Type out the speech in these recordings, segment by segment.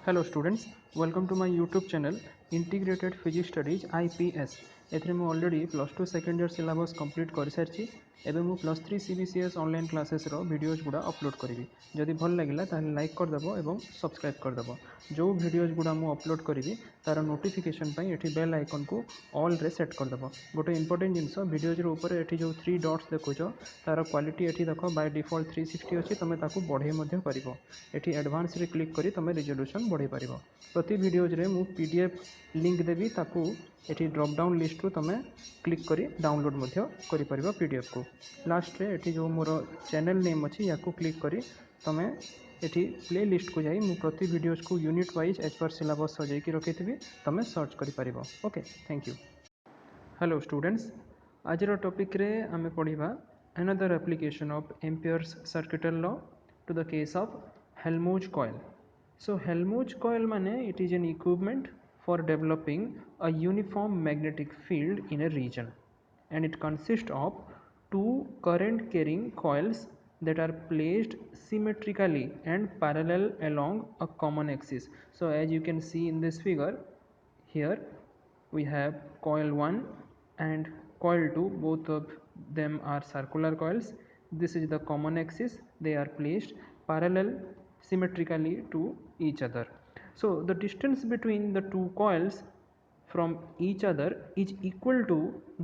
Hello students, welcome to my YouTube channel Integrated Physics Studies IPS. एथरे मु already plus two second year syllabus complete कर सारी एवं मु plus three CBCS online classes रो videos गुड़ा अपलोड करी जदि भल लगे ताहले लाइक करदेव और सब्सक्राइब करदेव जो वीडियोज गुड़ा मु अपलोड करी तार नोटिफिकेशन ये बेल आइकन को ऑल रे सेट करदेव गोटे इंपोर्टेंट जिनस वीडियोज ऊपर ये जो 3 डॉट्स देखुच तार क्वालिटी ये देख बाय डिफॉल्ट 360 अच्छी तुम बढ़े पार ये एडवांस रे क्लिक करी तुम रिजोल्यूशन बढ़े पार प्रति वीडियोज रे मु PDF लिंक देवी ताकू ये ड्रॉप डाउन लिस्ट रू तुम क्लिक करी डाउनलोड करि परिबो PDF को लास्ट रे ये जो मोर चैनल नेम अच्छी या क्लिक करी तुम ये प्ले लिस्ट को जाई मु प्रति वीडियोज को unit wise as per syllabus सजाई रखी तुम सर्च कर okay thank you. Hello students, आज टॉपिक रे आमे पढ़िबा another application of Ampere's circuital law to the case of Helmholtz coil. So Helmholtz coil mane it is an equipment for developing a uniform magnetic field in a region, and it consists of two current carrying coils that are placed symmetrically and parallel along a common axis. So as you can see in this figure, here we have coil 1 and coil 2, both of them are circular coils. This is the common axis, they are placed parallel symmetrically to each other. So the distance between the two coils from each other is equal to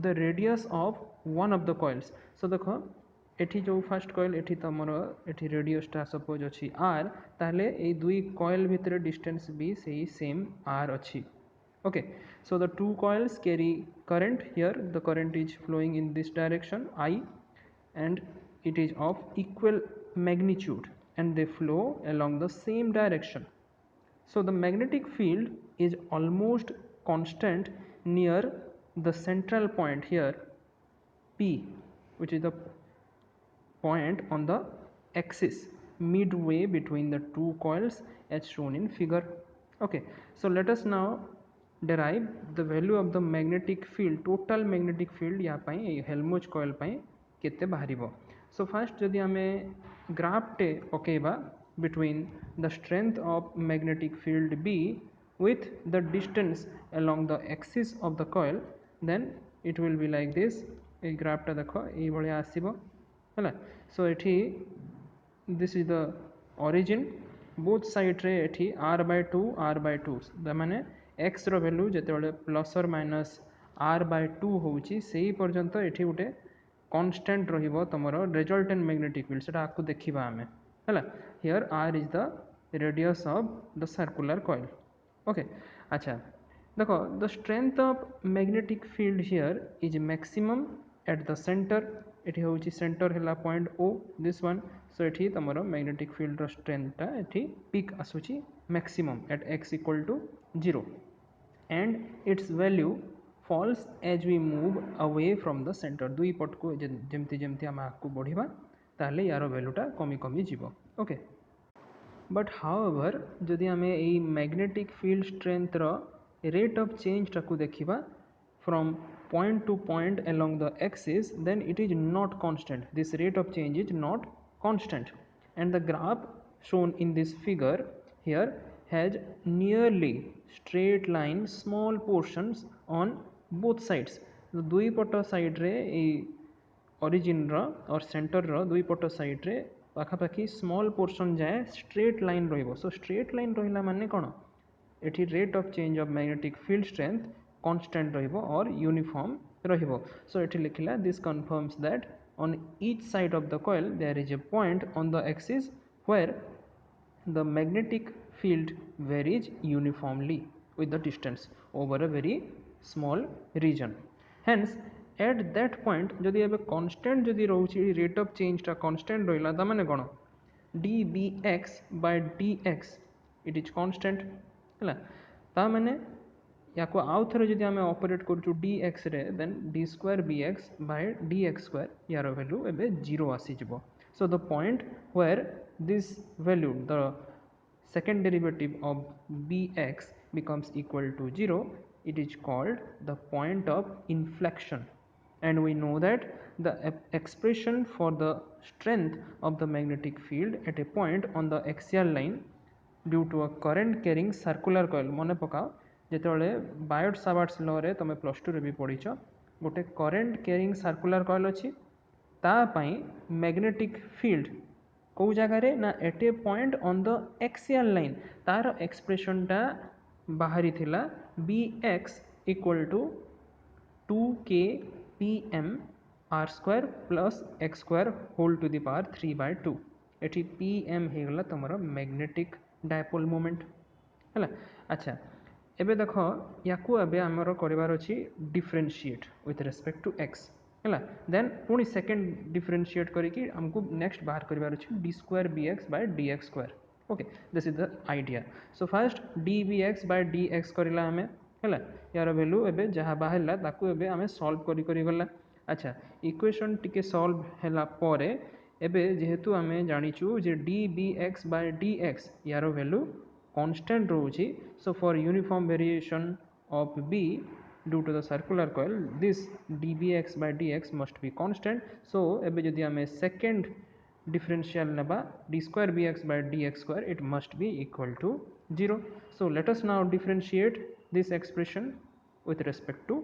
the radius of one of the coils. So देखो एठी जो first coil एठी तमर एठी रेडियसटा suppose अछि r, ताहले ए दुई coil भितर डिस्टेंस भी सेही सेम r अछि. Okay, so the two coils carry current. Here the current is flowing in this direction I, and it is of equal magnitude and they flow along the same direction. So the magnetic field is almost constant near the central point here P, which is the point on the axis midway between the two coils as shown in figure. Okay, so let us now derive the value of the magnetic field, total magnetic field या पाई Helmholtz coil पाई केते बाहरिबो. So first जदि आमे graph टे पकेबा between the strength of magnetic field B with the distance along the axis of the coil, then it will be like this. A graph टा देखो ए भलिया आसीबो हला. So एठी this is the origin, both side रे एठी r/2 r/2 the माने x रो value जेते plus और minus r/2 होउची सेही पर्यंत एठी उटे कांस्टेंट रहिबो तमरो रिजल्टेंट मैग्नेटिक फील्ड सेटा आपको देखिबा हमें हला. Here r is the radius of the circular coil. Okay, अच्छा देखो the strength of magnetic field here is maximum at the centre. एठी होउची सेंटर हला point O, this one. So एठी तमरो मैग्नेटिक फील्ड रो स्ट्रेंथटा एठी पीक आसुची maximum at x equal to 0, and its value falls as we move away from the center. दुई पट को जेमती जेमती आम आगू बढ़िबा ताहले यार वैल्यूटा कमी कमी जीवो. ओके, बट हाउएवर जदि आम ए मैग्नेटिक फील्ड स्ट्रेंथ रो रेट ऑफ चेंज टाकू देखिबा from point to point along the axis, then it is not constant. This rate of change is not constant, and the graph shown in this figure here has nearly straight line small portions on both sides. The दुई पट side रे ए origin रो और centre रो दुई पट side रे पाखापाखी small portion जाए straight line रहिबो. So straight line रहिला माने कोन, एठी rate of change of magnetic field strength constant रहिबो और यूनिफॉर्म रहिबो. सो एठी लिखिला this confirms that on each side of the coil there is a point on the axis where the magnetic field varies uniformly with the distance over a very small region. Hence at that point जदि एबे constant जदि रहउची rate of change टा constant रहिला ता माने कोन dBx by dx it is constant हला. ता माने या को आउ थरे जदि आमे ऑपरेट करूछु dx रे, then d square bx by dx square यार वैल्यू एबे 0 आसी जिवो. So the point where this value the second derivative of bx becomes equal to 0, it is called the point of inflection. And we know that the expression for the strength of the magnetic field at a point on the axial line due to a current carrying circular coil मन पकाओ जिते Biot Savart's law रे तुम +2 रे भी पढ़ीच गोटे current carrying circular coil अच्छी तापाई magnetic field कौ जगार ना at a point on the axial line तार एक्सप्रेशन टा बाहरी थिला Bx equal to 2k pm r square plus x square whole to the power 3/2 एटी pm होगला तुम मैग्नेटिक डायपोल मोमेंट है। अच्छा एबे देख या आमर करार अच्छी differentiate with respect to x है देन पुणी सेकेंड डिफरेंशिएट करके आमको नेक्स्ट बाहर करार अच्छी d2bx/dx²। Okay this is the idea. So first dbx/dx करला आमे है यार वैल्यू एबे जहाँ बाहर ताकू एबे आमे सॉल्व करी गला। अच्छा इक्वेशन टिके सॉल्व हैला परे एबे जेहेतु आमे जानिचु जे dbx/dx यार वैल्यू कांस्टेंट रोची। So for uniform variation of b due to the circular coil this dbx/dx must be constant। so एबे जदि आमे second differential neba d2bx/dx² it must be equal to 0। so let us now differentiate this expression with respect to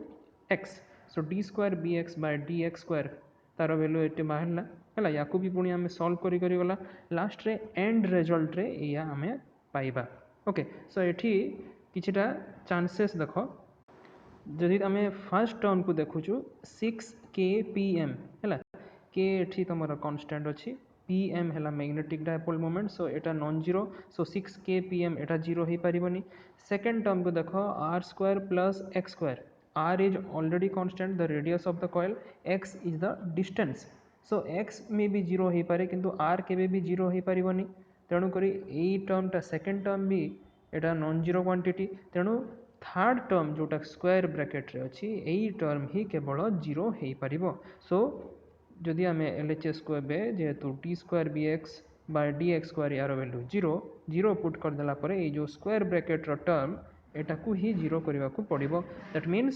x। so d2bx/dx² तार value एटे बाहरला है या भी पुणी आम solve करी गला लास्ट रे एंड रिजल्ट रे या आमे पाइबा। ओके सो एठी किछिटा चांसेस देख जदि आम फर्स्ट टर्म को देखुचु 6kpm है के एठी तुमर कांस्टेंट अच्छी pm है मैग्नेटिक डायपोल मोमेंट। सो एटा नॉन जीरो। सो 6kpm एटा जीरो हो पारिबनी। सेकेंड टर्म को देख r square plus x square r is already constant the radius of the coil x is the distance. So x में भी zero हो पारे किंतु r केबे भी जीरो हो पारिबनी तेणुक यही टर्मटा सेकेंड टर्म भी एटा नॉन जीरो क्वांटिटी तेणु थर्ड टर्म जोटा स्क्वायर ब्रैकेट रे अच्छी यही टर्म ही केवल जीरो हो पारिबो। सो जदि आम LHS को एबे जेहेतु d2bx/dx² यार वैल्यू जीरो जीरो पुट करदेला परे ये जो स्क्वायर ब्रैकेट रो टर्म एटा को ही जीरो करने को पड़िबो। That means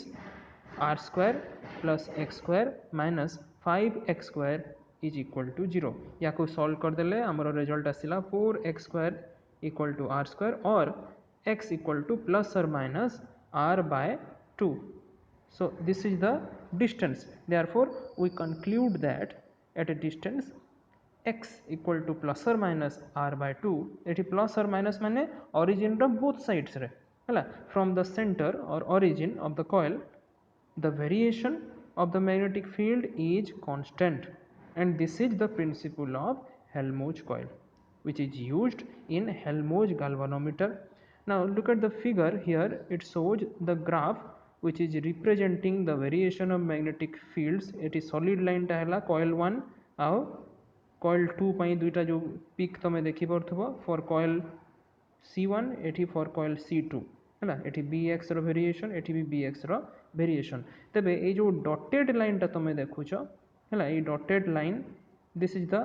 r square plus x square minus 5x² is equal to 0। या को सॉल्व करदेले आमर रिजल्ट आसिला 4x² equal to r square और x इक्वल टू प्लस और minus r/2। so this is the distance therefore we conclude that at a distance x equal to plus or minus r/2 eighty plus और minus माने origin रो both sides रे है from the center or origin of the coil the variation of the magnetic field is constant and this is the principle of Helmholtz coil which is used in Helmholtz galvanometer। now look at the figure here it shows the graph which is representing the variation of magnetic fields। Eighty solid line टा है coil 1 आउ coil 2 पाई दुईटा जो pick तुम देखी पार्थुबो for coil C1 eighty for coil C2 है eighty bx रो variation eighty भी bx रो variation. तेबे ये जो डॉटेड लाइन टा तुम देखुछ है ये dotted line this is the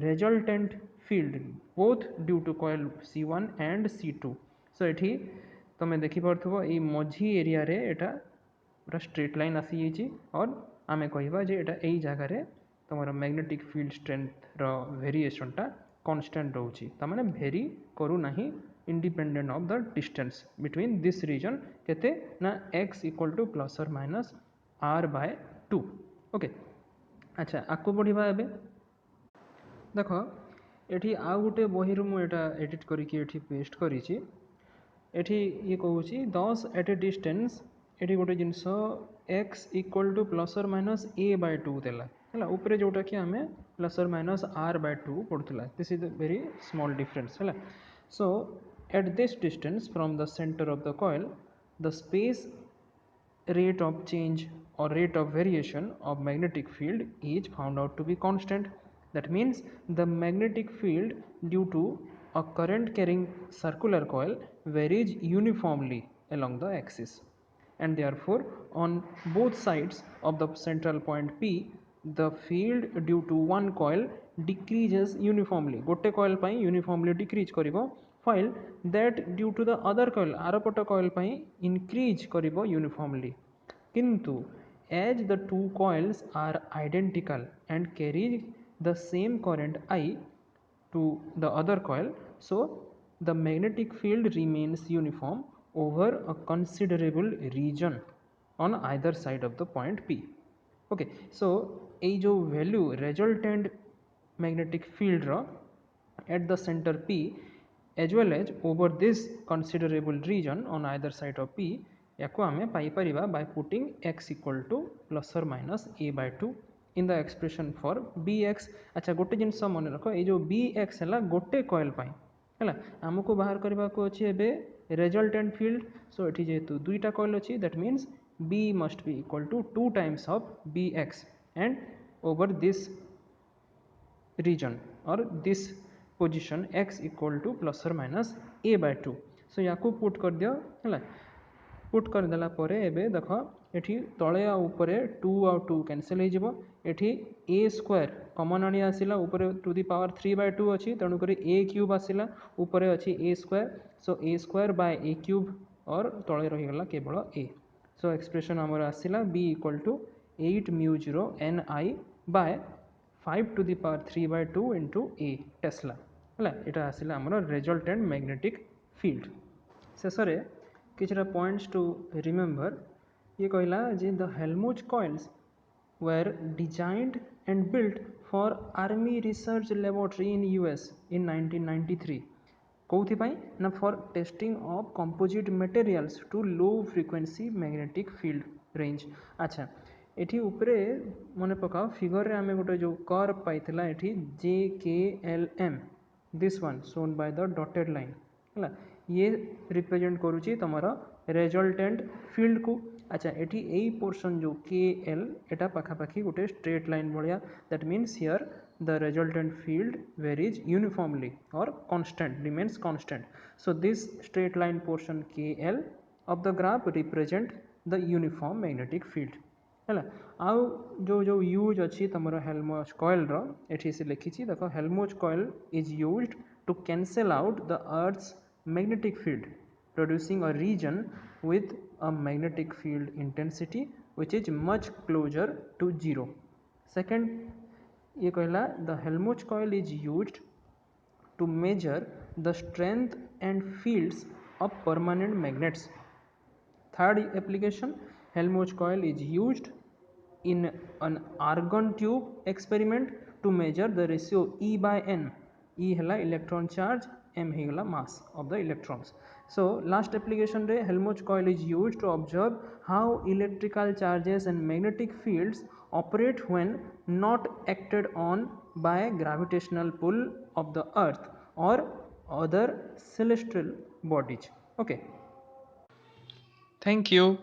resultant field both due to coil C1 and C2। सो एटी तुम देखी पार्थुबो ये मझी एरिया रे एटा पूरा स्ट्रेट लाइन आसी जाइए और आम कहवा जे एटा यही जगार तुम मैग्नेटिक फील्ड स्ट्रेंथ रो वेरिएशनटा कांस्टेंट रोची तामाने भेरी करू नाही independent of the distance between this region केते ना x इक्वल टू प्लस और माइनस r/2। ओके अच्छा आगु बढ़िबा एबे देख एठी आउ गोटे बहिरु मु एटा एडिट करके एठी पेस्ट करिछि एठी ये कहूँ दस एट ए डिस्टेंस एठी गोटे जिनस x इक्वल टू प्लस और माइनस a/2 देला है ऊपर जोटा कि आम प्लस और माइनस r/2 पड़ूला this is very small difference है। So at this distance from the centre of the coil the space rate of change or rate of variation of magnetic field is found out to be constant। that means the magnetic field due to a current carrying circular coil varies uniformly along the axis and therefore on both sides of the central point P the field due to one coil decreases uniformly गोटे coil pi uniformly decrease करिवो while that due to the other coil आरपट coil pi increase करिवो uniformly किंतु as the two coils are identical and carry the same current I to the other coil so the magnetic field remains uniform over a considerable region on either side of the point P. Okay, so এই जो value resultant magnetic field ର at the center P as well as over this considerable region on either side of P याको आमे पाई परिबा by putting x equal to plus or minus a by 2 in the expression for bx. अच्छा गोटे जिनस मन रख ये जो bx है गोटे कॉइल पाई है आमको बाहर करने को अच्छे एवं रेजल्टेंट फील्ड. सो ये जेहेतु दुईटा कॉइल अच्छी that means B must be equal to 2 times of Bx and over this region or this position x equal to plus or minus a by 2. So याकू put कर दियो है पुट कर देला परे एबे देखो एठी तळे आ ऊपरे 2 आ 2 कैंसिल हो जिवो एठी a स्क्वायर कॉमन आनी आसिला ऊपरे टू द पावर 3 by 2 अछि तणु करी a क्यूब आसिला ऊपरे अछि a square. So a square by a cube और तळे रही गला केवल a. सो एक्सप्रेशन आमर आसिला b equal to 8 mu 0 n I by 5 to the power 3 by 2 into a Tesla है यहाँ आसिला आमर रेजल्टेंट मैग्नेटिक फील्ड. शेष में किछटा पॉइंट्स टू रिमेंबर ये कहला जे the Helmholtz coils were designed and built for Army Research Laboratory in US in 1993. कौथिपाई ना for testing of composite materials to low frequency magnetic field range. अच्छा एठी उपरे मन पकाओ फिगर रे आमे गोटे जो कर्व पाइथिला एठी JKLM this one shown by the dotted line है ये रिप्रेजेंट करुची तमरा रेजल्टेंट फील्ड को. अच्छा एठी एई पोर्शन जो KL एटा पाखापाखी गोटे straight line Bhaya that means here the resultant field varies uniformly or constant remains constant. So this straight line portion KL of the graph represent the uniform magnetic field है आउ जो जो use अच्छी तुम Helmholtz coil री से लिखी देख Helmholtz coil is used to cancel out the earth's magnetic field producing a region with a magnetic field intensity which is much closer to zero. Second ये कहला the Helmholtz coil is used to measure the strength and fields of permanent magnets. Third application, Helmholtz coil is used in an argon tube experiment to measure the ratio E by N. E है electron charge, M है mass of the electrons. So last application रे Helmholtz coil is used to observe how electrical charges and magnetic fields operate when not acted on by gravitational pull of the earth or other celestial bodies. Okay. Thank you.